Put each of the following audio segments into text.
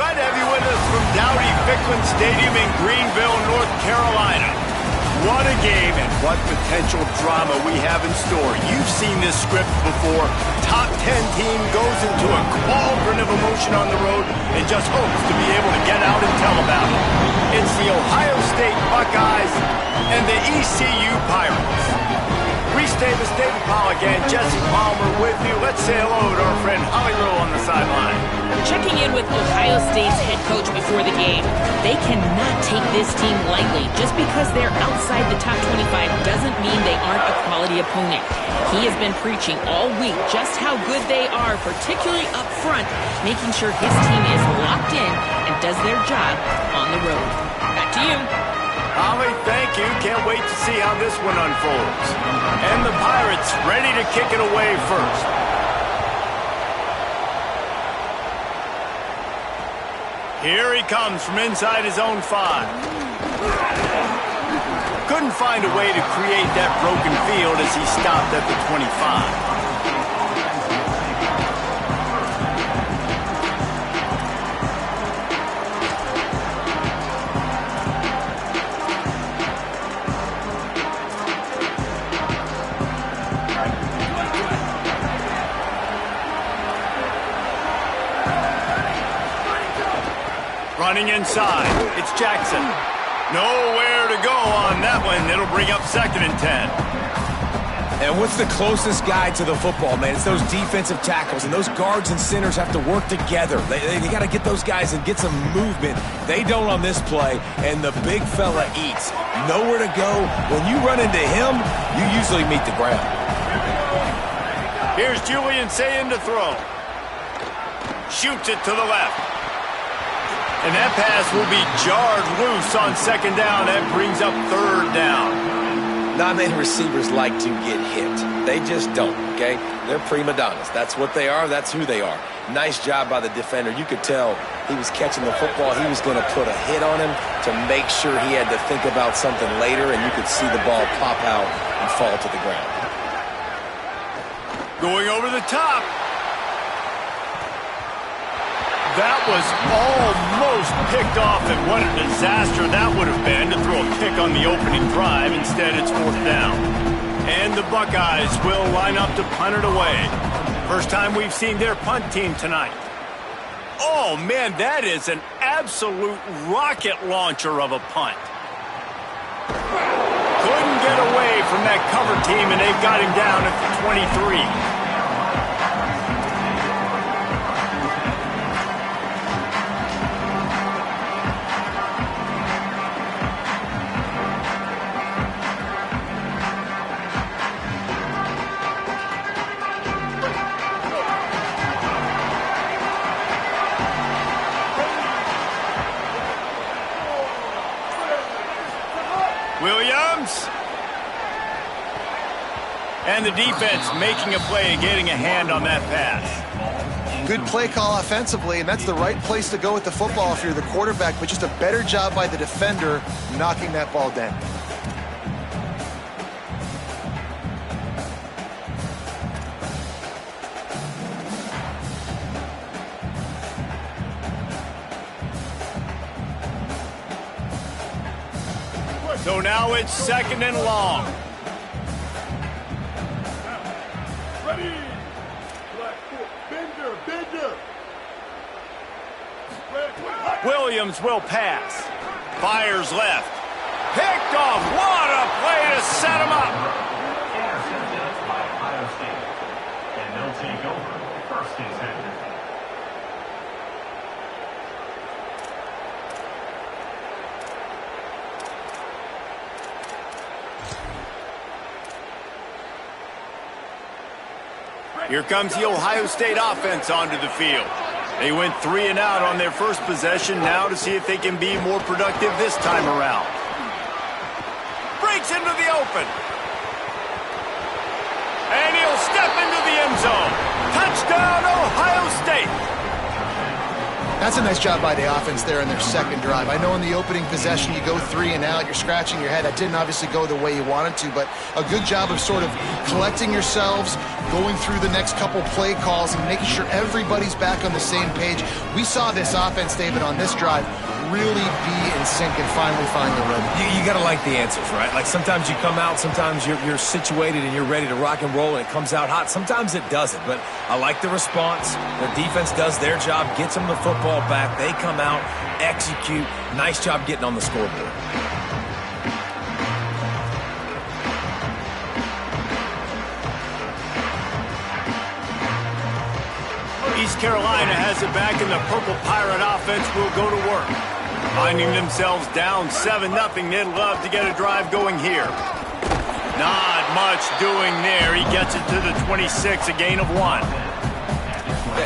glad to have you with us from Dowdy-Ficklen Stadium in Greenville, North Carolina. What a game and what potential drama we have in store. You've seen this script before. Top 10 team goes into a cauldron of emotion on the road and just hopes to be able to get out and tell about it. It's the Ohio State Buckeyes and the ECU Pirates. Reese Davis, David Pollack, and Jesse Palmer with you. Let's say hello to our friend Holly Rowe on the sideline. Checking in with Ohio State's head coach before the game. They cannot take this team lightly. Just because they're outside the top 25 doesn't mean they aren't a quality opponent. He has been preaching all week just how good they are, particularly up front, making sure his team is locked in and does their job on the road. Back to you. Holly, thank you. Can't wait to see how this one unfolds. And the Pirates ready to kick it away first. Here he comes from inside his own 5. Couldn't find a way to create that broken field as he stopped at the 25. Running inside, it's Jackson. Nowhere to go on that one. It'll bring up 2nd and 10. And what's the closest guy to the football, man? It's those defensive tackles, and those guards and centers have to work together. They got to get those guys and get some movement. They don't on this play, and the big fella eats. Nowhere to go. When you run into him, you usually meet the ground. Here's Julian saying to throw. Shoots it to the left. And that pass will be jarred loose on 2nd down. That brings up 3rd down. Not many receivers like to get hit. They just don't, okay? They're prima donnas. That's what they are. That's who they are. Nice job by the defender. You could tell he was catching the football. He was going to put a hit on him to make sure he had to think about something later, and you could see the ball pop out and fall to the ground. Going over the top. That was almost picked off, and what a disaster that would have been to throw a pick on the opening drive. Instead, it's 4th down. And the Buckeyes will line up to punt it away. First time we've seen their punt team tonight. Oh, man, that is an absolute rocket launcher of a punt. Couldn't get away from that cover team, and they've got him down at the 23. Williams. And the defense making a play and getting a hand on that pass. Good play call offensively, and that's the right place to go with the football if you're the quarterback, but just a better job by the defender knocking that ball down. So now it's 2nd and long. Ready. Bender. Williams will pass. Fires left. Picked off. What a play to set him up. Intercepted by Ohio State. And they'll take over 1st and 10. Here comes the Ohio State offense onto the field. They went 3 and out on their first possession, now to see if they can be more productive this time around. Breaks into the open. And he'll step into the end zone. Touchdown, Ohio State. That's a nice job by the offense there in their second drive. I know in the opening possession you go 3 and out, you're scratching your head. That didn't obviously go the way you wanted to, but a good job of sort of collecting yourselves, going through the next couple play calls and making sure everybody's back on the same page. We saw this offense, David, on this drive really be in sync and finally find the rhythm. You got to like the answers, right? Like sometimes you come out, sometimes you're situated and you're ready to rock and roll and it comes out hot. Sometimes it doesn't, but I like the response. Their defense does their job, gets them the football back. They come out, execute. Nice job getting on the scoreboard. East Carolina has it back, and the Purple Pirate offense will go to work. Finding themselves down 7-0, they'd love to get a drive going here. Not much doing there. He gets it to the 26, a gain of 1.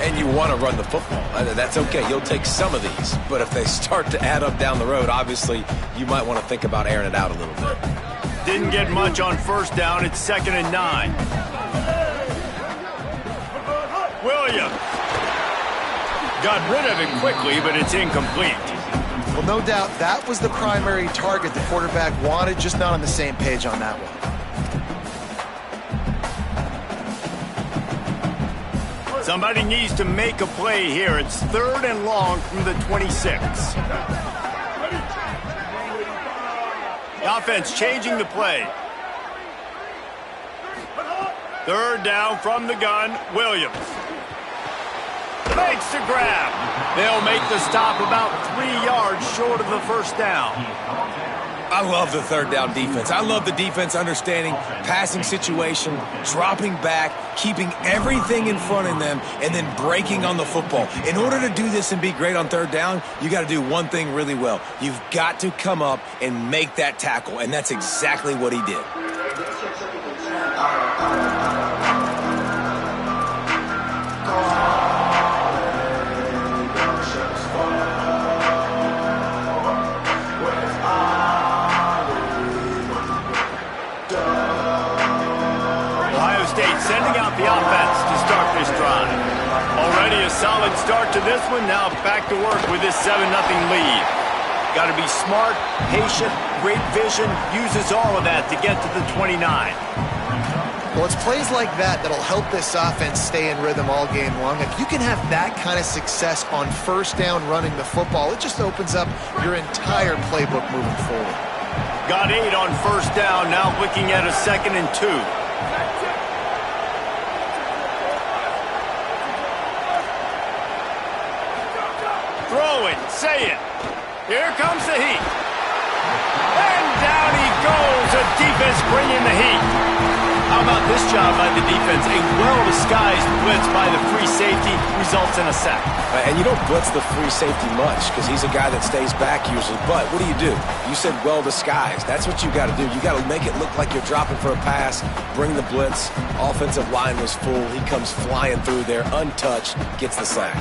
And you want to run the football. That's okay. You'll take some of these. But if they start to add up down the road, obviously you might want to think about airing it out a little bit. Didn't get much on first down. It's 2nd and 9. Williams got rid of it quickly, but it's incomplete. Well, no doubt that was the primary target the quarterback wanted, just not on the same page on that one. Somebody needs to make a play here. It's 3rd and long from the 26. The offense changing the play. 3rd down from the gun, Williams. Makes the grab. They'll make the stop about 3 yards short of the first down. I love the 3rd down defense. I love the defense understanding passing situation, dropping back, keeping everything in front of them, and then breaking on the football. In order to do this and be great on 3rd down, you got to do one thing really well. You've got to come up and make that tackle, and that's exactly what he did. Sending out the offense to start this drive. Already a solid start to this one. Now back to work with this 7-0 lead. Got to be smart, patient, great vision. Uses all of that to get to the 29. Well, it's plays like that that'll help this offense stay in rhythm all game long. If you can have that kind of success on first down running the football, it just opens up your entire playbook moving forward. Got 8 on first down. Now looking at a 2nd and 2. Throw it, say it. Here comes the heat. And down he goes. The defense bringing the heat. How about this job by the defense? A well-disguised blitz by the free safety results in a sack. And you don't blitz the free safety much because he's a guy that stays back usually. But what do? You said well-disguised. That's what you got to do. You got to make it look like you're dropping for a pass, bring the blitz. Offensive line was full. He comes flying through there, untouched, gets the sack.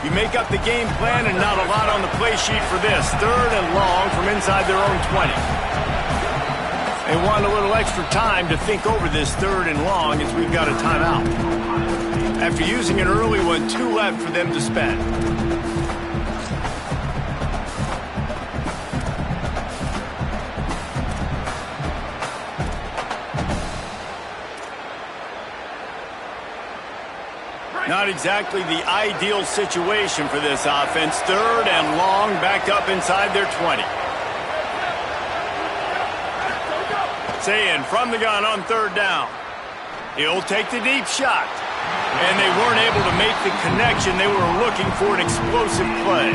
You make up the game plan and not a lot on the play sheet for this. 3rd and long from inside their own 20. They want a little extra time to think over this 3rd and long as we've got a timeout. After using an early one, 2 left for them to spend. Not exactly the ideal situation for this offense. 3rd and long, back up inside their 20. Sayin from the gun on 3rd down. He'll take the deep shot. And they weren't able to make the connection. They were looking for an explosive play.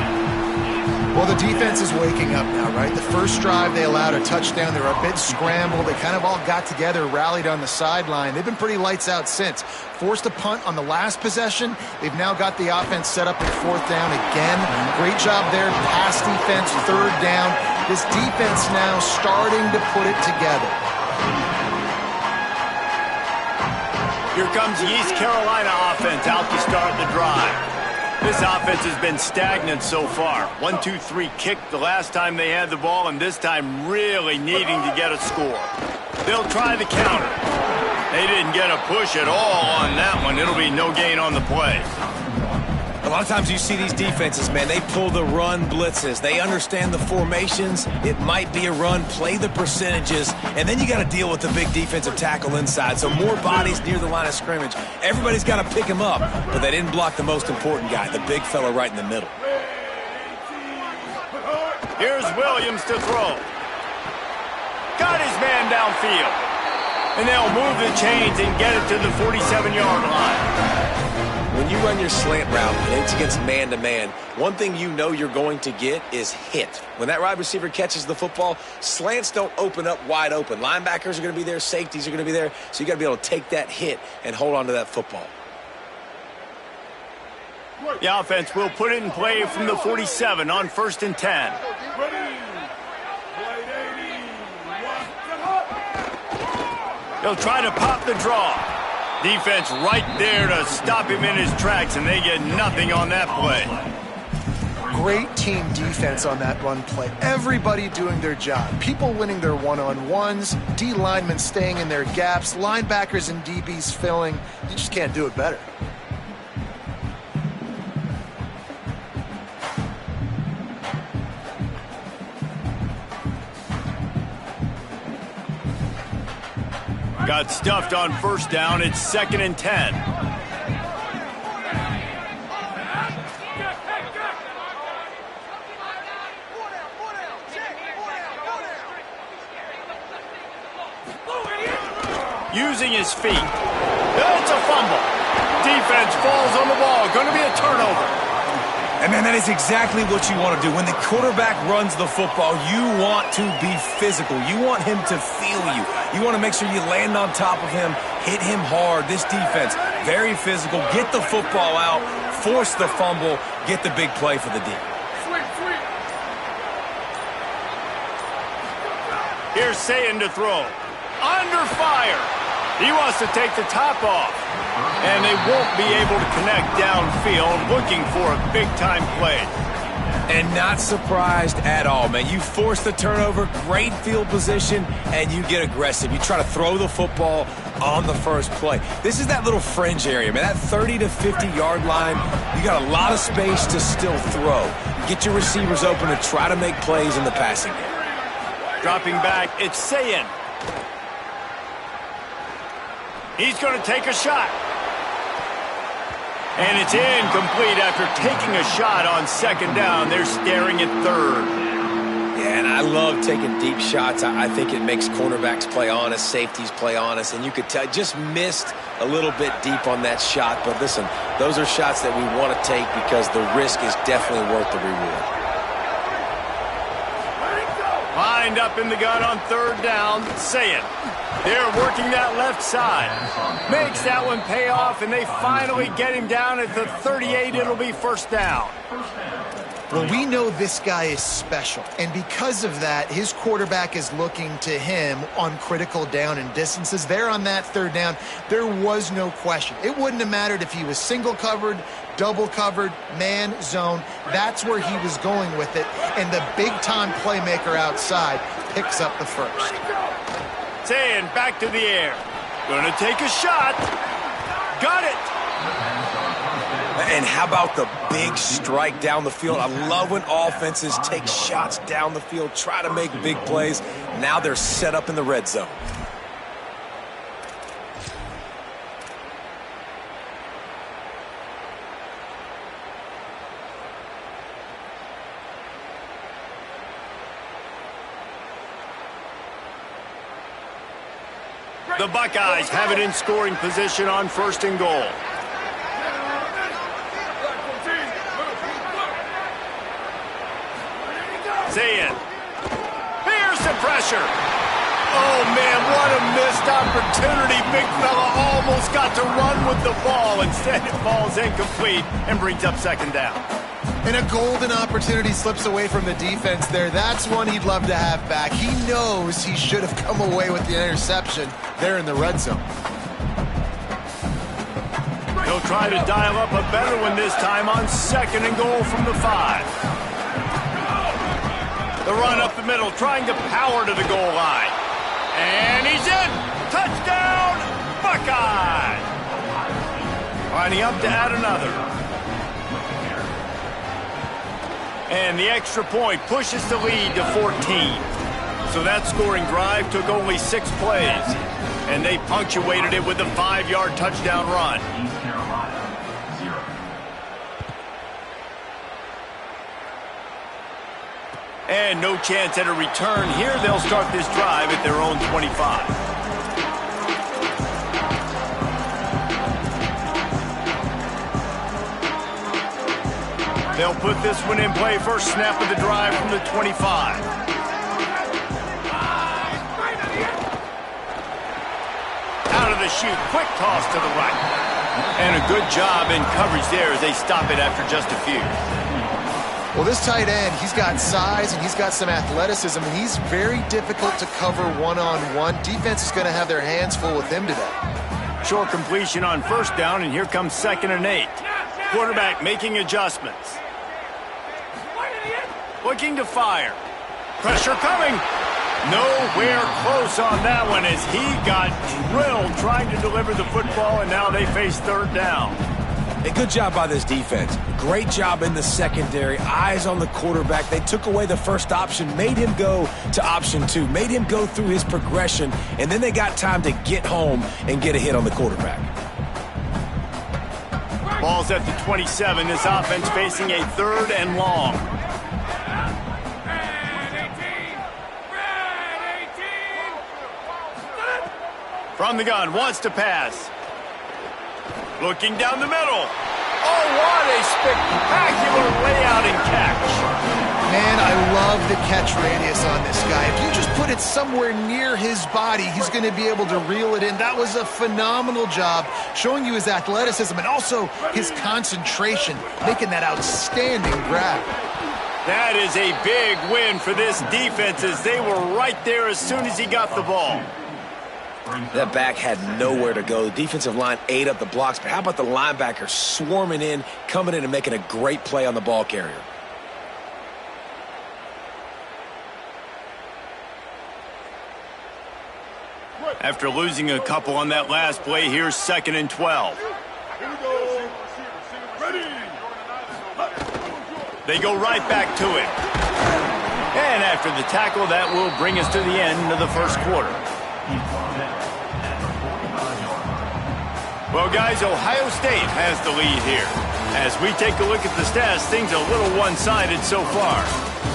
Well, the defense is waking up now, right? The first drive, they allowed a touchdown. They were a bit scrambled. They kind of all got together, rallied on the sideline. They've been pretty lights out since. Forced a punt on the last possession. They've now got the offense set up at 4th down again. Great job there. Pass defense, 3rd down. This defense now starting to put it together. Here comes the East Carolina offense out to start the drive. This offense has been stagnant so far. 1-2-3 kick the last time they had the ball, and this time really needing to get a score. They'll try the counter. They didn't get a push at all on that one. It'll be no gain on the play. A lot of times you see these defenses, man, they pull the run blitzes. They understand the formations. It might be a run, play the percentages, and then you got to deal with the big defensive tackle inside. So more bodies near the line of scrimmage. Everybody's got to pick him up, but they didn't block the most important guy, the big fella right in the middle. Here's Williams to throw. Got his man downfield. And they'll move the chains and get it to the 47-yard line. When you run your slant route and it's against man-to-man, one thing you know you're going to get is hit. When that wide receiver catches the football, slants don't open up wide open. Linebackers are going to be there, safeties are going to be there, so you got to be able to take that hit and hold on to that football. The offense will put it in play from the 47 on 1st and 10. They'll try to pop the draw. Defense right there to stop him in his tracks, and they get nothing on that play. Great team defense on that run play. Everybody doing their job. People winning their one-on-ones, D linemen staying in their gaps, linebackers and DBs filling. You just can't do it better. Got stuffed on 1st down. It's 2nd and 10. Using his feet. It's a fumble. Defense falls on the ball. Going to be a turnover. And, man, that is exactly what you want to do. When the quarterback runs the football, you want to be physical. You want him to feel you. You want to make sure you land on top of him, hit him hard. This defense, very physical. Get the football out, force the fumble, get the big play for the D. Here's Sayin to throw. Under fire. He wants to take the top off. And they won't be able to connect downfield, looking for a big-time play. And not surprised at all, man. You force the turnover, great field position, and you get aggressive. You try to throw the football on the first play. This is that little fringe area, man. That 30 to 50-yard line, you got a lot of space to still throw. Get your receivers open and try to make plays in the passing game. Dropping back, it's Sayin. He's going to take a shot. And it's incomplete after taking a shot on 2nd down. They're staring at 3rd. Yeah, and I love taking deep shots. I think it makes cornerbacks play honest, safeties play honest, and you could tell just missed a little bit deep on that shot. But listen, those are shots that we want to take because the risk is definitely worth the reward. Lined up in the gun on 3rd down. Sayin. They're working that left side. Makes that one pay off, and they finally get him down at the 38. It'll be 1st down. Well, we know this guy is special, and because of that, his quarterback is looking to him on critical down and distances. There on that 3rd down, there was no question. It wouldn't have mattered if he was single covered, double covered, man, zone. That's where he was going with it, and the big-time playmaker outside picks up the 1st. Sayin back to the air. Gonna take a shot. Got it. And how about the big strike down the field? I love when offenses take shots down the field, try to make big plays. Now they're set up in the red zone. The Buckeyes have it in scoring position on 1st and goal. Sayin. Here's the pressure. Oh, man, what a missed opportunity. Big fella almost got to run with the ball. Instead, it falls incomplete and brings up 2nd down. And a golden opportunity slips away from the defense there. That's one he'd love to have back. He knows he should have come away with the interception there in the red zone. He'll try to dial up a better one this time on 2nd and goal from the 5. The run up the middle, trying to power to the goal line. And he's in! Touchdown, Buckeye! Lining up to add another. And the extra point pushes the lead to 14. So that scoring drive took only 6 plays. And they punctuated it with a 5-yard touchdown run. East Carolina, 0. And no chance at a return here. They'll start this drive at their own 25. They'll put this one in play. First snap of the drive from the 25. Out of the chute, quick toss to the right. And a good job in coverage there as they stop it after just a few. Well, this tight end, he's got size and he's got some athleticism, and he's very difficult to cover one-on-one. Defense is going to have their hands full with him today. Short completion on first down, and here comes 2nd and 8. Quarterback making adjustments. Looking to fire. Pressure coming. Nowhere close on that one as he got drilled trying to deliver the football, and now they face 3rd down. A good job by this defense. Great job in the secondary. Eyes on the quarterback. They took away the first option, made him go to option 2, made him go through his progression, and then they got time to get home and get a hit on the quarterback. Ball's at the 27. This offense facing a 3rd and long. From the gun, wants to pass. Looking down the middle. Oh, what a spectacular layout and catch. Man, I love the catch radius on this guy. If you just put it somewhere near his body, he's going to be able to reel it in. That was a phenomenal job, showing you his athleticism and also his concentration, making that outstanding grab. That is a big win for this defense as they were right there as soon as he got the ball. That back had nowhere to go. The defensive line ate up the blocks, but how about the linebacker swarming in, coming in and making a great play on the ball carrier? After losing a couple on that last play, here's 2nd and 12. They go right back to it. And after the tackle, that will bring us to the end of the first quarter. Well, guys, Ohio State has the lead here. As we take a look at the stats, things are a little one-sided so far.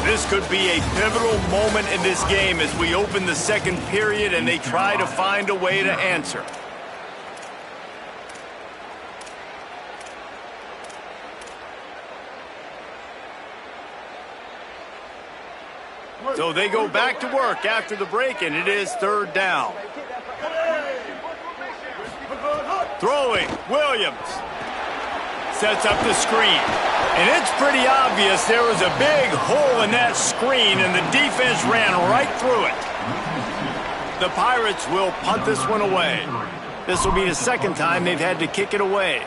This could be a pivotal moment in this game as we open the 2nd period and they try to find a way to answer. So they go back to work after the break, and it is 3rd down. Throwing, Williams. Sets up the screen. And it's pretty obvious there was a big hole in that screen, and the defense ran right through it. The Pirates will punt this one away. This will be the 2nd time they've had to kick it away.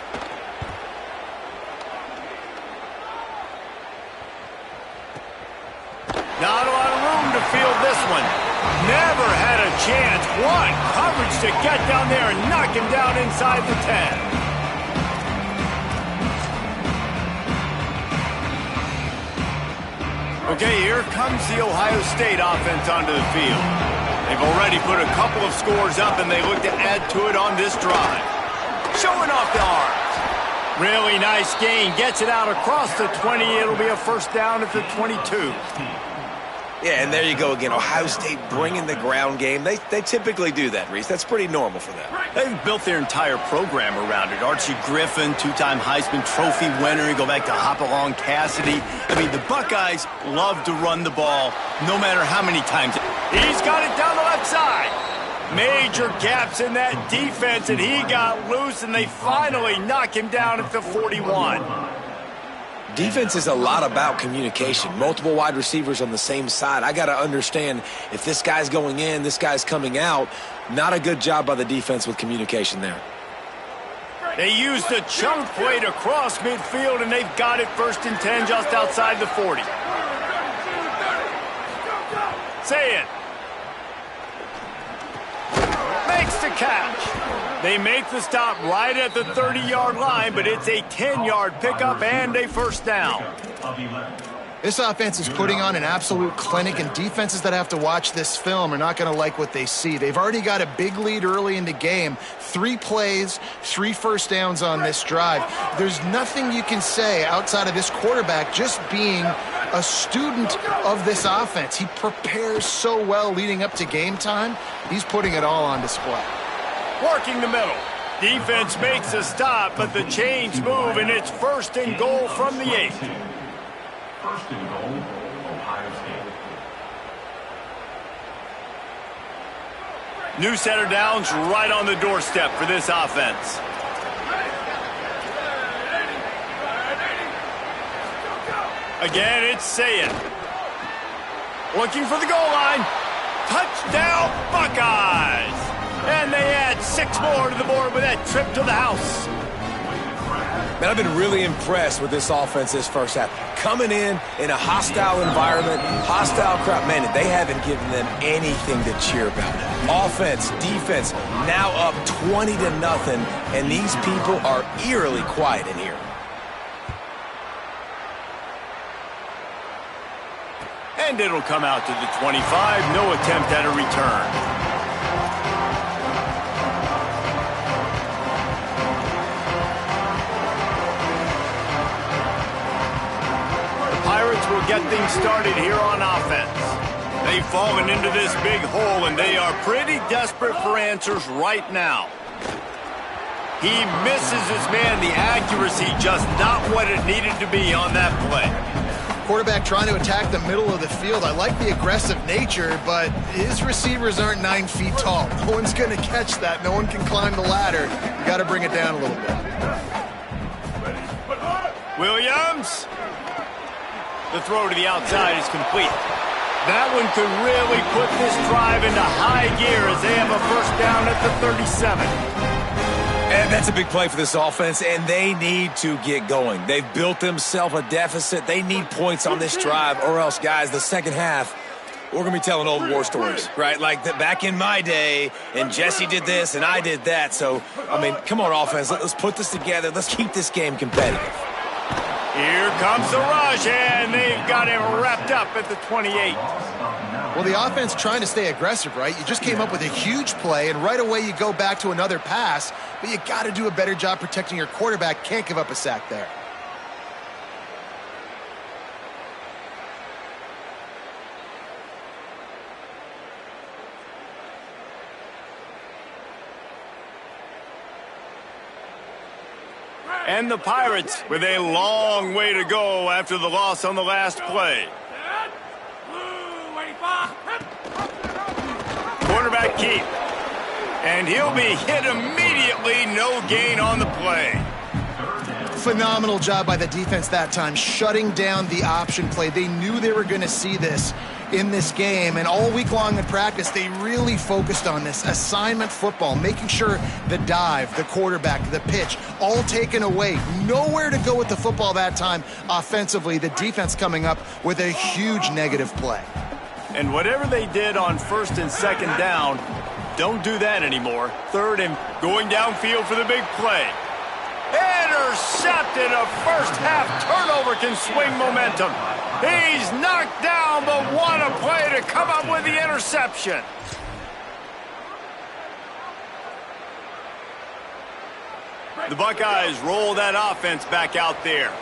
Not a lot of room to field this one. Never had a chance. What coverage to get down there and knock him down inside the 10. Okay, here comes the Ohio State offense onto the field. They've already put a couple of scores up, and they look to add to it on this drive. Showing off the arms. Really nice gain. Gets it out across the 20. It'll be a 1st down at the 22. Yeah, and there you go again. Ohio State bringing the ground game. They typically do that, Reese. That's pretty normal for them. They've built their entire program around it. Archie Griffin, 2-time Heisman Trophy winner. You go back to Hopalong Cassidy. I mean, the Buckeyes love to run the ball no matter how many times. He's got it down the left side. Major gaps in that defense, and he got loose, and they finally knock him down at the 41. Defense is a lot about communication. Multiple wide receivers on the same side. I got to understand if this guy's going in, this guy's coming out. Not a good job by the defense with communication there. They used a chunk play to cross midfield, and they've got it 1st and 10 just outside the 40. Say it. Makes the catch. They make the stop right at the 30-yard line, but it's a 10-yard pickup and a 1st down. This offense is putting on an absolute clinic, and defenses that have to watch this film are not going to like what they see. They've already got a big lead early in the game. 3 plays, 3 first downs on this drive. There's nothing you can say outside of this quarterback just being a student of this offense. He prepares so well leading up to game time. He's putting it all on display. Working the middle. Defense makes a stop, but the chains move, and it's 1st and goal from the 8. First and goal, Ohio State. New set of downs right on the doorstep for this offense. Again, it's Saying. Looking for the goal line. Touchdown, Buckeyes! And they add 6 more to the board with that trip to the house. Man, I've been really impressed with this offense this first half. Coming in a hostile environment, hostile crowd, man, they haven't given them anything to cheer about. Offense, defense, now up 20-0, and these people are eerily quiet in here. And it'll come out to the 25. No attempt at a return. Pirates will get things started here on offense. They've fallen into this big hole, and they are pretty desperate for answers right now. He misses his man. The accuracy just not what it needed to be on that play. Quarterback trying to attack the middle of the field. I like the aggressive nature, but his receivers aren't 9 feet tall. No one's going to catch that. No one can climb the ladder. You got to bring it down a little bit. Williams. The throw to the outside is complete. That one could really put this drive into high gear as they have a 1st down at the 37. And that's a big play for this offense, and they need to get going. They've built themselves a deficit. They need points on this drive, or else, guys, the second half, we're going to be telling old war stories, right? Like back in my day, and Jesse did this, and I did that. So, I mean, come on, offense. Let's put this together. Let's keep this game competitive. Here comes the rush, and they've got him wrapped up at the 28. Well, the offense trying to stay aggressive, right? You just came up with a huge play, and right away you go back to another pass, but you got to do a better job protecting your quarterback. Can't give up a sack there. And the Pirates with a long way to go after the loss on the last play. Quarterback keep. And he'll be hit immediately. No gain on the play. Phenomenal job by the defense that time, shutting down the option play. They knew they were going to see this in this game, and all week long in practice, they really focused on this assignment football, making sure the dive, the quarterback, the pitch, all taken away. Nowhere to go with the football that time offensively. The defense coming up with a huge negative play. And whatever they did on 1st and 2nd down, don't do that anymore. 3rd and going downfield for the big play. Intercepted. A first half turnover can swing momentum. He's knocked down, but what a play to come up with the interception. The Buckeyes roll that offense back out there.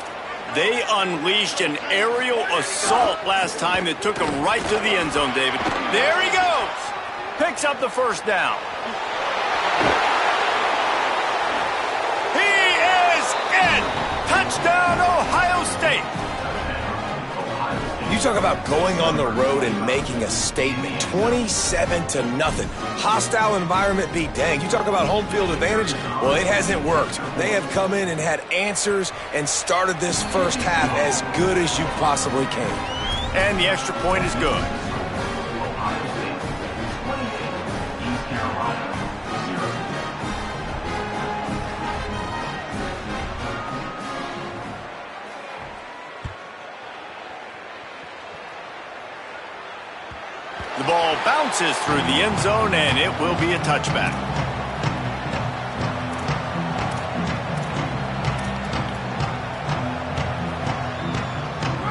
They unleashed an aerial assault last time that took them right to the end zone, David. There he goes. Picks up the 1st down. He is in. Touchdown, Ohio State. You talk about going on the road and making a statement. 27-0. Hostile environment be dang. You talk about home field advantage. Well, it hasn't worked. They have come in and had answers and started this first half as good as you possibly can. And the extra point is good. The ball bounces through the end zone, and it will be a touchback.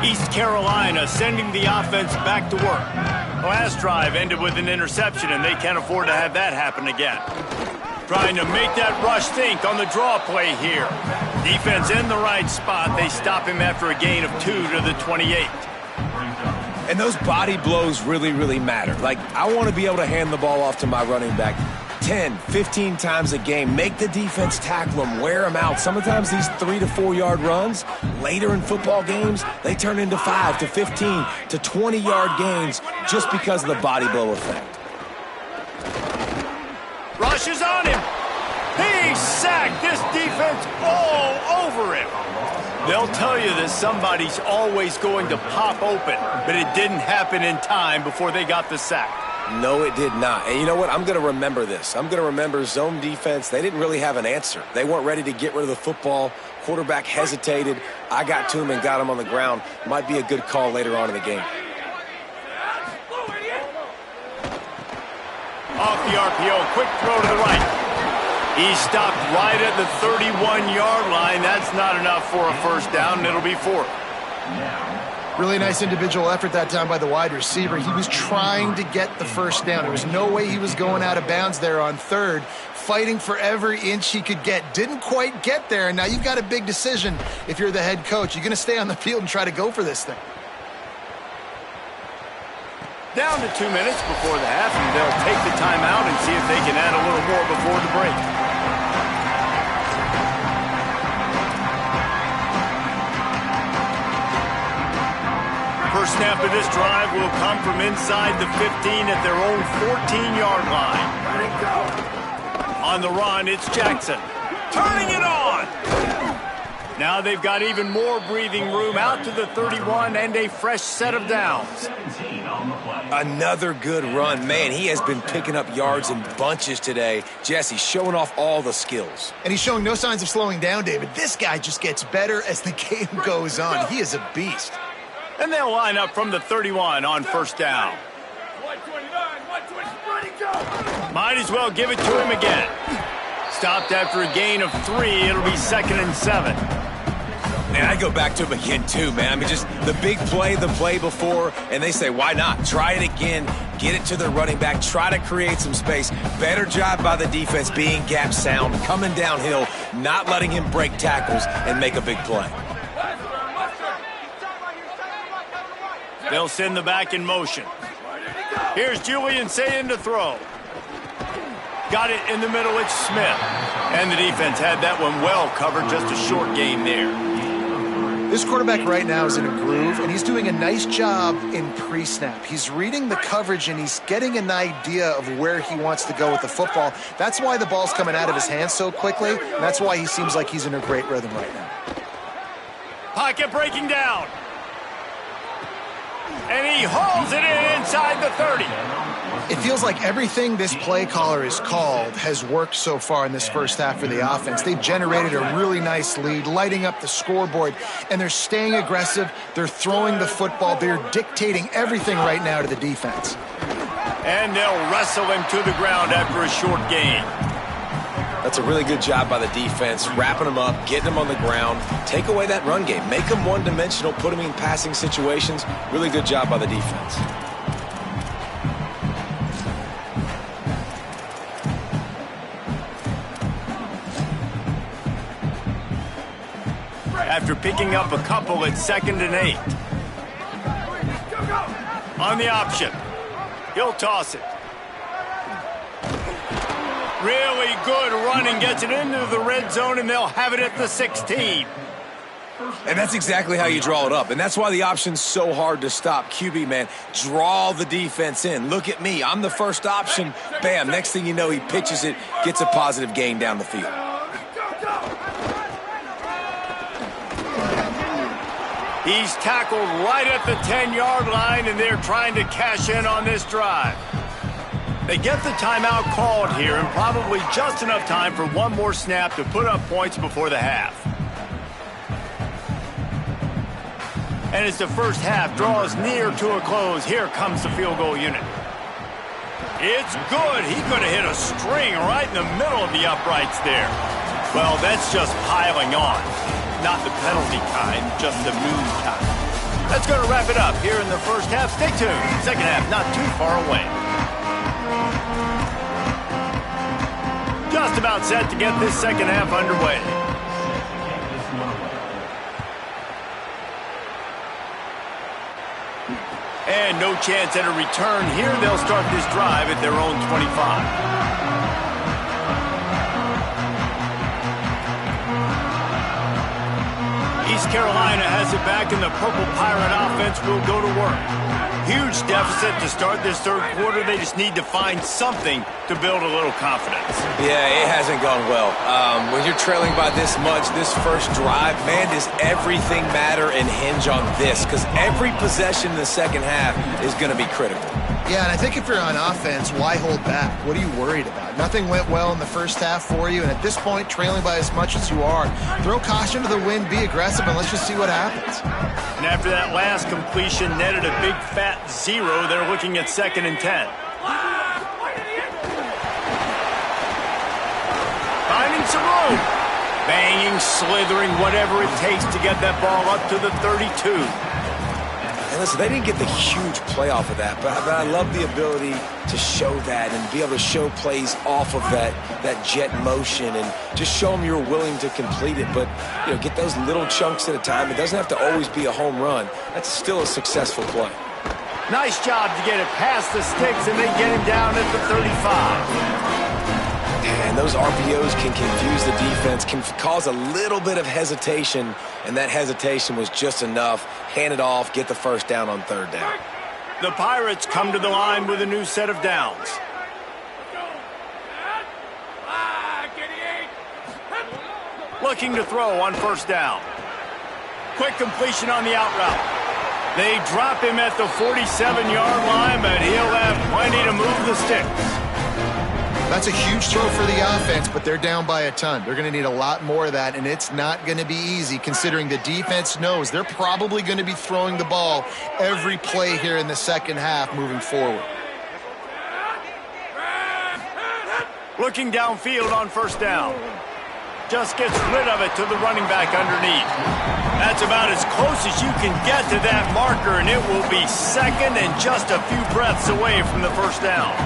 East Carolina sending the offense back to work. Last drive ended with an interception, and they can't afford to have that happen again. Trying to make that rush think on the draw play here. Defense in the right spot. They stop him after a gain of 2 to the 28. And those body blows really, really matter. Like, I want to be able to hand the ball off to my running back 10, 15 times a game. Make the defense tackle them, wear them out. Sometimes these 3 to 4 yard runs, later in football games, they turn into 5 to 15 to 20 yard gains just because of the body blow effect. Rush is on him. He's sacked. This defense all over him. They'll tell you that somebody's always going to pop open, but it didn't happen in time before they got the sack. No, it did not. And you know what? I'm going to remember this. I'm going to remember zone defense. They didn't really have an answer. They weren't ready to get rid of the football. Quarterback hesitated. I got to him and got him on the ground. Might be a good call later on in the game. Off the RPO, quick throw to the right. He stopped right at the 31-yard line. That's not enough for a first down, and it'll be 4th. Really nice individual effort that time by the wide receiver. He was trying to get the first down. There was no way he was going out of bounds there on 3rd. Fighting for every inch he could get. Didn't quite get there. And now you've got a big decision if you're the head coach. You're going to stay on the field and try to go for this thing. Down to 2 minutes before the half, and they'll take the timeout and see if they can add a little more before the break. First snap of this drive will come from inside the 15 at their own 14-yard line. On the run, it's Jackson. Turning it on! Now they've got even more breathing room out to the 31 and a fresh set of downs. Another good run. Man, he has been picking up yards in bunches today. Jesse showing off all the skills. And he's showing no signs of slowing down, David. This guy just gets better as the game goes on. He is a beast. And they'll line up from the 31 on first down. 129, Might as well give it to him again. Stopped after a gain of 3. It'll be 2nd and 7. And I go back to him again, too, man. I mean, just the big play, the play before, and they say, why not? Try it again, get it to their running back, try to create some space. Better job by the defense being gap sound, coming downhill, not letting him break tackles and make a big play. They'll send the back in motion. Here's Julian saying to throw. Got it in the middle, it's Smith. And the defense had that one well covered, just a short gain there. This quarterback right now is in a groove, and he's doing a nice job in pre-snap. He's reading the coverage, and he's getting an idea of where he wants to go with the football. That's why the ball's coming out of his hands so quickly, and that's why he seems like he's in a great rhythm right now. Pocket breaking down. And he hauls it in inside the 30. It feels like everything this play caller has called has worked so far in this first half for the offense. They've generated a really nice lead, lighting up the scoreboard, and they're staying aggressive. They're throwing the football. They're dictating everything right now to the defense. And they'll wrestle him to the ground after a short gain. That's a really good job by the defense, wrapping them up, getting them on the ground, take away that run game, make them one-dimensional, put them in passing situations. Really good job by the defense. After picking up a couple at 2nd and 8. On the option. He'll toss it. Really good running, gets it into the red zone, and they'll have it at the 16. And that's exactly how you draw it up. And that's why the option's so hard to stop. QB, man, draw the defense in. Look at me. I'm the first option. Bam. Next thing you know, he pitches it, gets a positive gain down the field. He's tackled right at the 10-yard line, and they're trying to cash in on this drive. They get the timeout called here, and probably just enough time for one more snap to put up points before the half. And as the first half draws near to a close, here comes the field goal unit. It's good. He could have hit a string right in the middle of the uprights there. Well, that's just piling on. Not the penalty kind, just the moon kind. That's going to wrap it up here in the first half. Stay tuned. Second half not too far away. Just about set to get this second half underway. And no chance at a return here. They'll start this drive at their own 25. East Carolina has it back, and the Purple Pirate offense will go to work. Huge deficit to start this third quarter. They just need to find something to build a little confidence. Yeah, it hasn't gone well. When you're trailing by this much, this first drive, man, does everything matter and hinge on this? Because every possession in the second half is going to be critical. Yeah, and I think if you're on offense, why hold back? What are you worried about? Nothing went well in the first half for you, and at this point, trailing by as much as you are, throw caution to the wind, be aggressive, and let's just see what happens. And after that last completion netted a big fat 0, they're looking at 2nd and 10. Finding some room. Banging, slithering, whatever it takes to get that ball up to the 32. And listen, they didn't get the huge play off of that, but I love the ability to show that and be able to show plays off of that jet motion and just show them you're willing to complete it. But, you know, get those little chunks at a time. It doesn't have to always be a home run. That's still a successful play. Nice job to get it past the sticks, and they get him down at the 35. And those RPOs can confuse the defense, can cause a little bit of hesitation, and that hesitation was just enough. Hand it off, get the first down on 3rd down. The Pirates come to the line with a new set of downs. Looking to throw on 1st down. Quick completion on the out route. They drop him at the 47-yard line, but he'll have plenty to move the sticks. That's a huge throw for the offense, but they're down by a ton. They're going to need a lot more of that, and it's not going to be easy considering the defense knows they're probably going to be throwing the ball every play here in the second half moving forward. Looking downfield on 1st down. Just gets rid of it to the running back underneath. That's about as close as you can get to that marker, and it will be 2nd and just a few breaths away from the 1st down.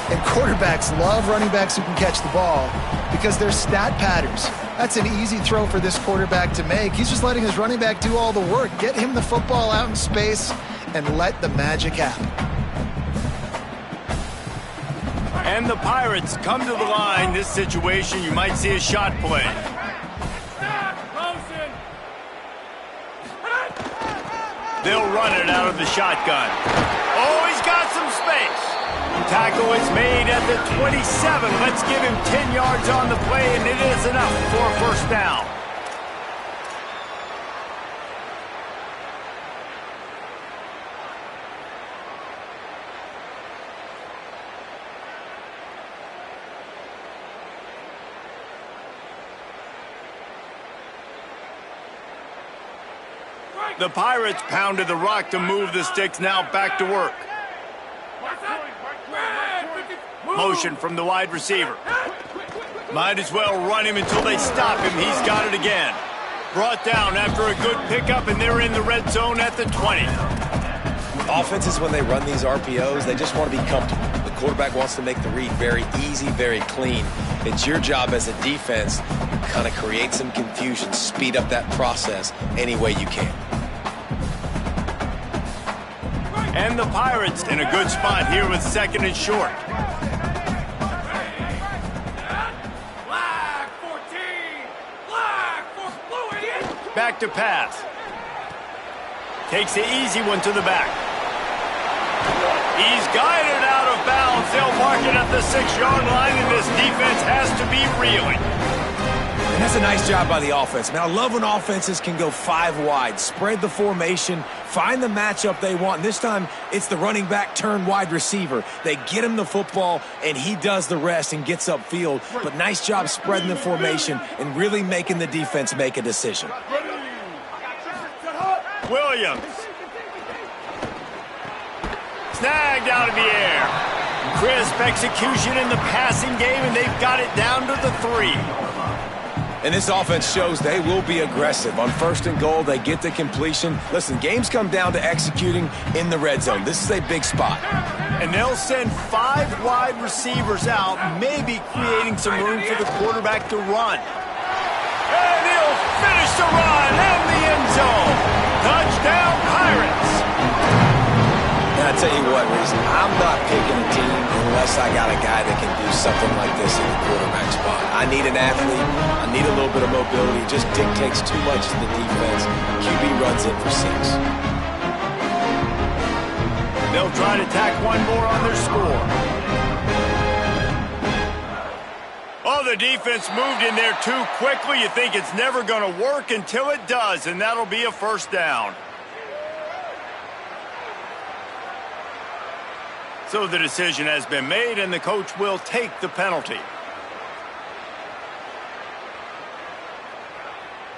And quarterbacks love running backs who can catch the ball because they're stat patterns. That's an easy throw for this quarterback to make. He's just letting his running back do all the work. Get him the football out in space and let the magic happen. And the Pirates come to the line. This situation, you might see a shot play. They'll run it out of the shotgun. Oh, he's got some space. Tackle is made at the 27. Let's give him 10 yards on the play, and it is enough for a 1st down. The Pirates pounded the rock to move the sticks, now back to work. Motion from the wide receiver. Might as well run him until they stop him. He's got it again. Brought down after a good pickup, and they're in the red zone at the 20. Offenses, when they run these RPOs, they just want to be comfortable. The quarterback wants to make the read very easy, very clean. It's your job as a defense to kind of create some confusion, speed up that process any way you can. And the Pirates in a good spot here with 2nd and short. Back to pass. Takes the easy one to the back. He's guided out of bounds. They'll mark it at the 6-yard line, and this defense has to be reeling. And that's a nice job by the offense. Man, I love when offenses can go 5 wide, spread the formation, find the matchup they want. And this time, it's the running back turned wide receiver. They get him the football, and he does the rest and gets upfield. But nice job spreading the formation and really making the defense make a decision. Williams. Snagged out of the air. Crisp execution in the passing game, and they've got it down to the 3. And this offense shows they will be aggressive. On 1st and goal, they get the completion. Listen, games come down to executing in the red zone. This is a big spot. And they'll send 5 wide receivers out, maybe creating some room for the quarterback to run. And he'll finish the run in the end zone. Touchdown, Pirates. And I tell you what, Reese, I'm not picking a team unless I got a guy that can do something like this in the quarterback spot. I need an athlete. I need a little bit of mobility. It just dictates too much to the defense. QB runs in for 6. They'll try to tack one more on their score. Oh, the defense moved in there too quickly. You think it's never going to work until it does, and that'll be a first down. So the decision has been made, and the coach will take the penalty.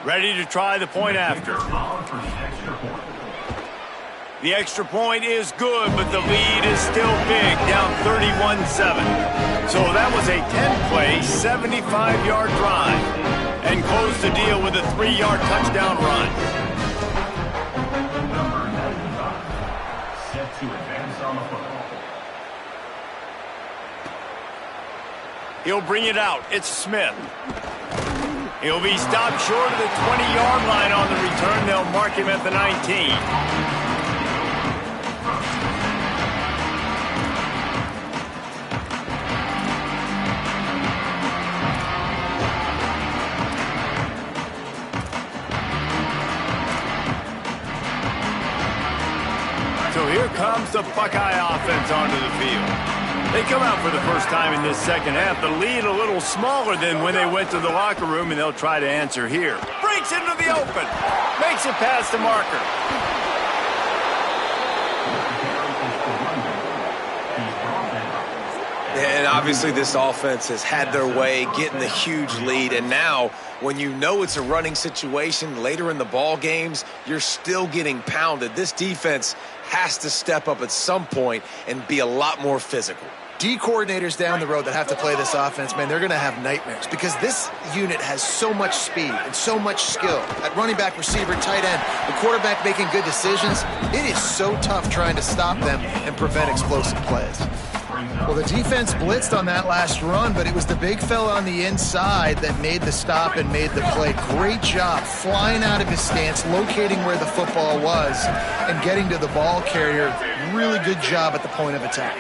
Ready to try the point after. The extra point is good, but the lead is still big, down 31-7. So that was a 10-play, 75-yard drive, and close the deal with a 3-yard touchdown run. Number 95, set to advance on the football. He'll bring it out. It's Smith. He'll be stopped short of the 20-yard line on the return. They'll mark him at the 19. So here comes the Buckeye offense onto the field. They come out for the first time in this second half. The lead a little smaller than when they went to the locker room, and they'll try to answer here. Breaks into the open. Makes it past the marker. And obviously this offense has had their way getting the huge lead. And now when you know it's a running situation later in the ball games, you're still getting pounded. This defense has to step up at some point and be a lot more physical. D coordinators down the road that have to play this offense, man, they're going to have nightmares because this unit has so much speed and so much skill. At running back, receiver, tight end, the quarterback making good decisions, it is so tough trying to stop them and prevent explosive plays. Well, the defense blitzed on that last run, but it was the big fella on the inside that made the stop and made the play. Great job flying out of his stance, locating where the football was, and getting to the ball carrier. Really good job at the point of attack.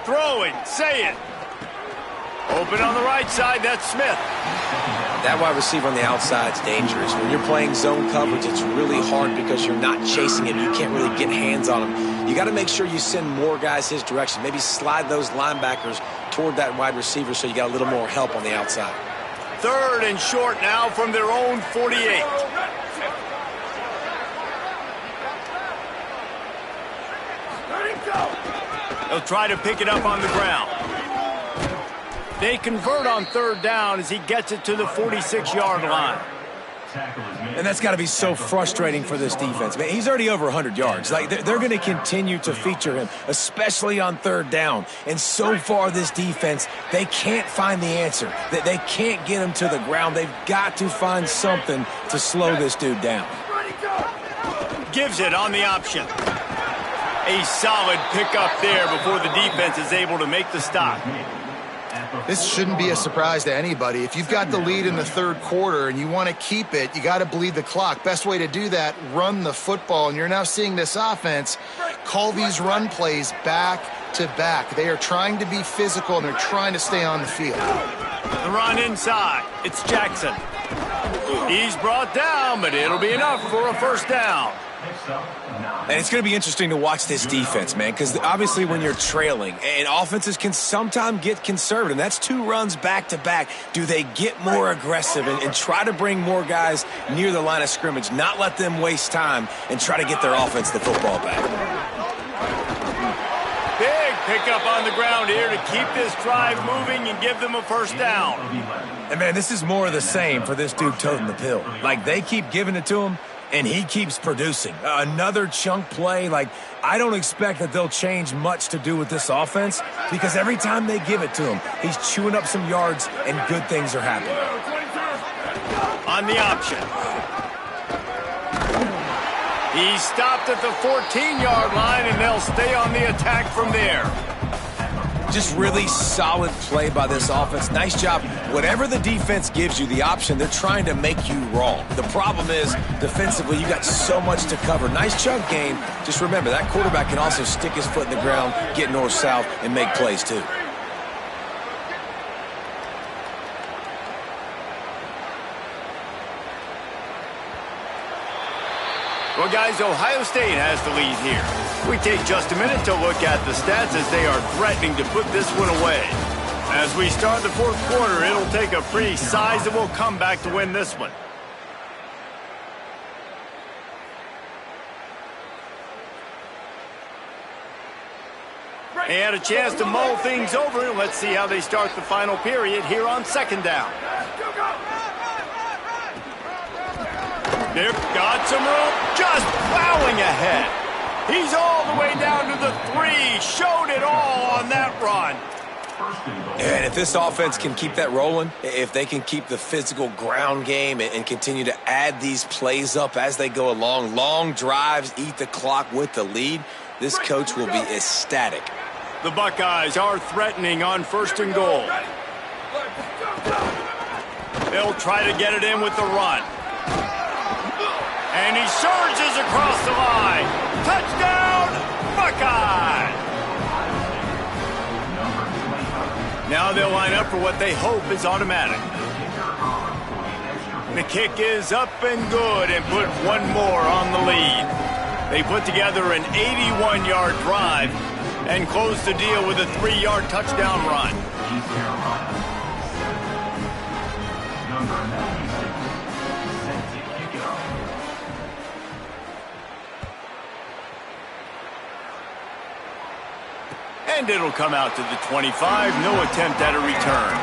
Throwing, say it. Open on the right side, that's Smith. That wide receiver on the outside is dangerous. When you're playing zone coverage, it's really hard because you're not chasing him. You can't really get hands on him. You got to make sure you send more guys his direction. Maybe slide those linebackers toward that wide receiver so you got a little more help on the outside. 3rd and short now from their own 48. They'll try to pick it up on the ground. They convert on 3rd down as he gets it to the 46-yard line. And that's got to be so frustrating for this defense. Man, he's already over 100 yards. Like they're going to continue to feature him, especially on 3rd down. And so far, this defense, they can't find the answer. They can't get him to the ground. They've got to find something to slow this dude down. Gives it on the option. A solid pickup there before the defense is able to make the stop. This shouldn't be a surprise to anybody. If you've got the lead in the 3rd quarter and you want to keep it, you got to bleed the clock. Best way to do that, run the football. And you're now seeing this offense call these run plays back to back. They are trying to be physical, and they're trying to stay on the field. The run inside. It's Jackson. He's brought down, but it'll be enough for a first down. And it's going to be interesting to watch this defense, man, because obviously when you're trailing, and offenses can sometimes get conservative, and that's 2 runs back-to-back. Do they get more aggressive and try to bring more guys near the line of scrimmage, not let them waste time, and try to get their offense the football back? Big pickup on the ground here to keep this drive moving and give them a first down. And, man, this is more of the same for this dude toting the pill. Like, they keep giving it to him, and he keeps producing. Another chunk play. Like, I don't expect that they'll change much to do with this offense because every time they give it to him, he's chewing up some yards and good things are happening. on the option. He stopped at the 14-yard line, and they'll stay on the attack from there. Just really solid play by this offense. Nice job. Whatever the defense gives you, the option, they're trying to make you wrong. The problem is, defensively, you got so much to cover. Nice chunk game. Just remember, that quarterback can also stick his foot in the ground, get north-south, and make plays too. Well, guys, Ohio State has the lead here. We take just a minute to look at the stats as they are threatening to put this one away. As we start the fourth quarter, it'll take a pretty sizable comeback to win this one. They had a chance to mull things over. Let's see how they start the final period here on second down. They've got some room, just plowing ahead. He's all the way down to the 3, showed it all on that run. And if this offense can keep that rolling, if they can keep the physical ground game and continue to add these plays up as they go along, long drives, eat the clock with the lead, this coach will be ecstatic. The Buckeyes are threatening on 1st and goal. They'll try to get it in with the run. And he surges across the line. Touchdown, Buckeye! Now they'll line up for what they hope is automatic. The kick is up and good and put one more on the lead. They put together an 81-yard drive and close the deal with a 3-yard touchdown run. And it'll come out to the 25. No attempt at a return.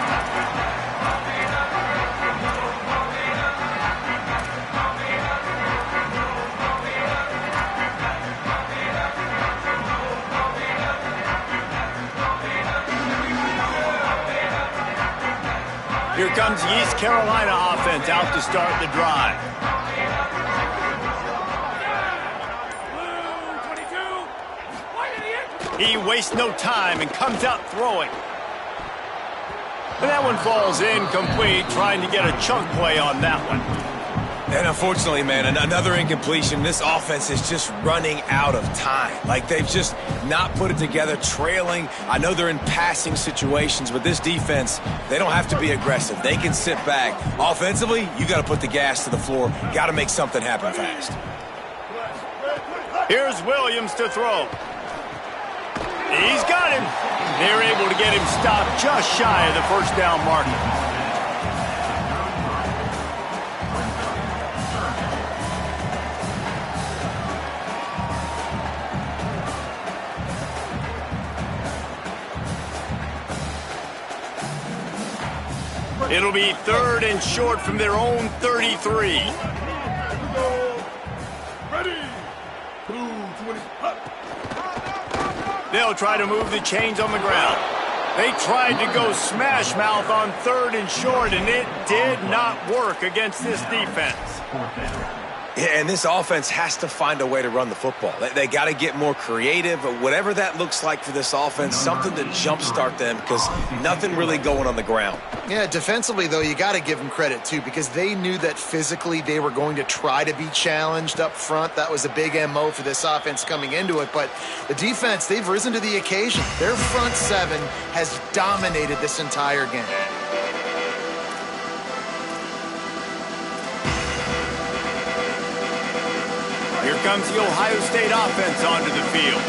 Here comes the East Carolina offense out to start the drive. He wastes no time and comes out throwing. And that one falls incomplete, trying to get a chunk play on that one. And unfortunately, man, another incompletion. This offense is just running out of time. Like, they've just not put it together, trailing. I know they're in passing situations, but this defense, they don't have to be aggressive. They can sit back. Offensively, you got to put the gas to the floor. Got to make something happen fast. Here's Williams to throw. He's got him. They're able to get him stopped just shy of the first down marker. It'll be 3rd and short from their own 33. Ready. 2-20. They'll try to move the chains on the ground. They tried to go smash mouth on 3rd and short, and it did not work against this defense. Yeah, and this offense has to find a way to run the football. They got to get more creative, but whatever that looks like for this offense, something to jumpstart them, because nothing really going on the ground. Yeah, defensively, though, you got to give them credit, too, because they knew that physically they were going to try to be challenged up front. That was a big MO for this offense coming into it. But the defense, they've risen to the occasion. Their front 7 has dominated this entire game. Here comes the Ohio State offense onto the field.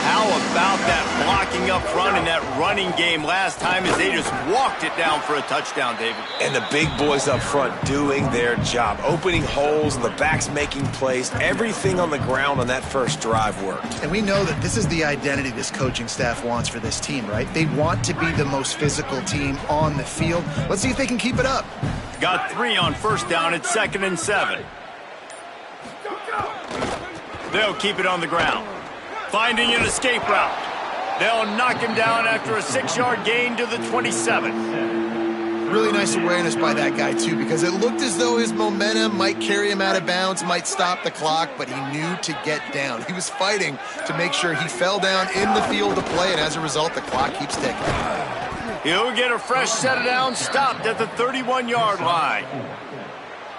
How about that blocking up front and that running game last time as they just walked it down for a touchdown, David? And the big boys up front doing their job, opening holes, the backs making plays. Everything on the ground on that first drive worked. And we know that this is the identity this coaching staff wants for this team, right? They want to be the most physical team on the field. Let's see if they can keep it up. Got 3 on first down at 2nd and 7. They'll keep it on the ground. Finding an escape route. They'll knock him down after a 6-yard gain to the 27. Really nice awareness by that guy, too, because it looked as though his momentum might carry him out of bounds, might stop the clock, but he knew to get down. He was fighting to make sure he fell down in the field of play, and as a result, the clock keeps ticking. He'll get a fresh set of downs stopped at the 31-yard line.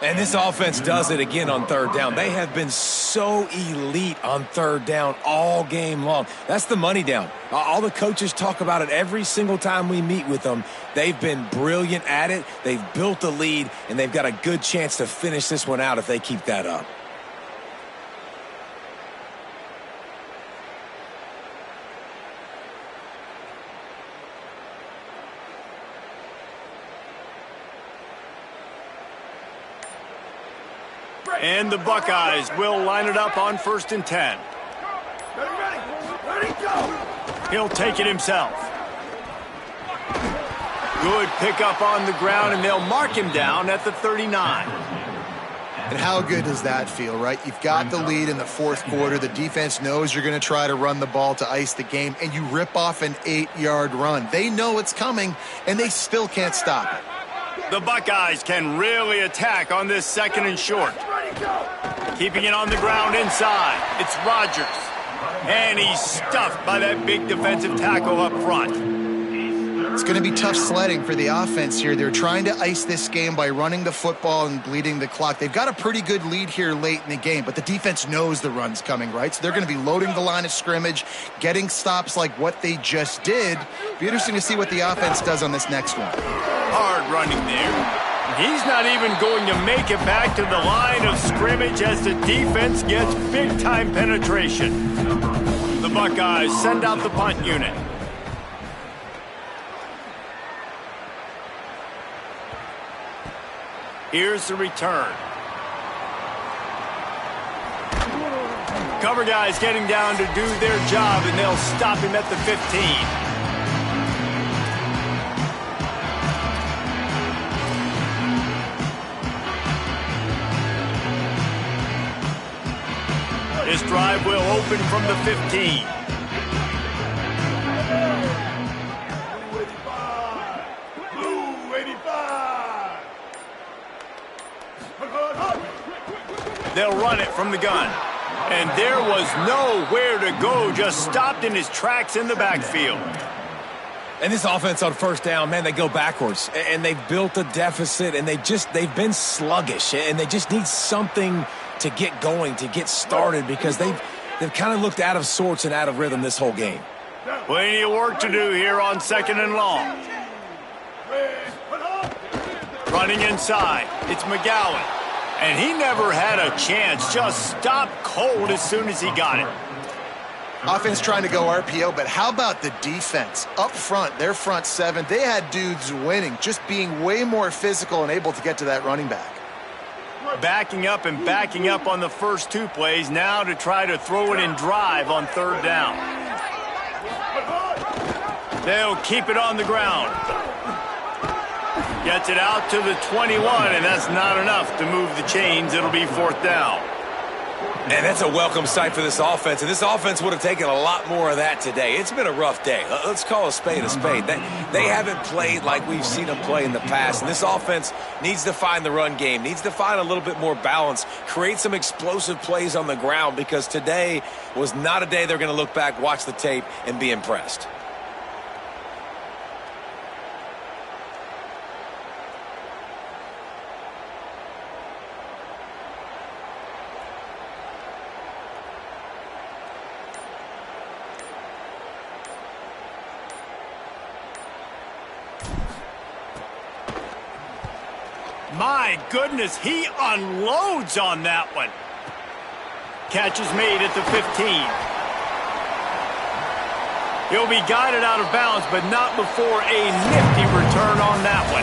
And this offense does it again on third down. They have been so elite on third down all game long. That's the money down. All the coaches talk about it every single time we meet with them. They've been brilliant at it. They've built a lead, and they've got a good chance to finish this one out if they keep that up. And the Buckeyes will line it up on 1st and 10. Ready, go! He'll take it himself. Good pickup on the ground, and they'll mark him down at the 39. And how good does that feel, right? You've got the lead in the fourth quarter. The defense knows you're going to try to run the ball to ice the game, and you rip off an 8-yard run. They know it's coming, and they still can't stop it. The Buckeyes can really attack on this 2nd and short. Keeping it on the ground inside. It's Rodgers. And he's stuffed by that big defensive tackle up front. It's going to be tough sledding for the offense here. They're trying to ice this game by running the football and bleeding the clock. They've got a pretty good lead here late in the game, but the defense knows the run's coming, right? So they're going to be loading the line of scrimmage, getting stops like what they just did. Be interesting to see what the offense does on this next one. Hard running there. He's not even going to make it back to the line of scrimmage as the defense gets big-time penetration. The Buckeyes send out the punt unit. Here's the return. Cover guys getting down to do their job, and they'll stop him at the 15. This drive will open from the 15. Blue 85. They'll run it from the gun. And there was nowhere to go, just stopped in his tracks in the backfield. And this offense on 1st down, man, they go backwards. And they've built a deficit, and they've been sluggish. And they just need something to get going, to get started, because they've kind of looked out of sorts and out of rhythm this whole game. Plenty of work to do here on 2nd and long. Running inside, it's McGowan. And he never had a chance, just stopped cold as soon as he got it. Offense trying to go RPO, but how about the defense? Up front, their front 7, they had dudes winning, just being way more physical and able to get to that running back. Backing up and backing up on the first 2 plays, now to try to throw it in drive on 3rd down. They'll keep it on the ground. Gets it out to the 21, and that's not enough to move the chains. It'll be 4th down. And that's a welcome sight for this offense. And this offense would have taken a lot more of that today. It's been a rough day. Let's call a spade a spade. They haven't played like we've seen them play in the past. And this offense needs to find the run game, needs to find a little bit more balance, create some explosive plays on the ground, because today was not a day they're going to look back, watch the tape, and be impressed. My goodness, he unloads on that one. Catch is made at the 15. He'll be guided out of bounds, but not before a nifty return on that one.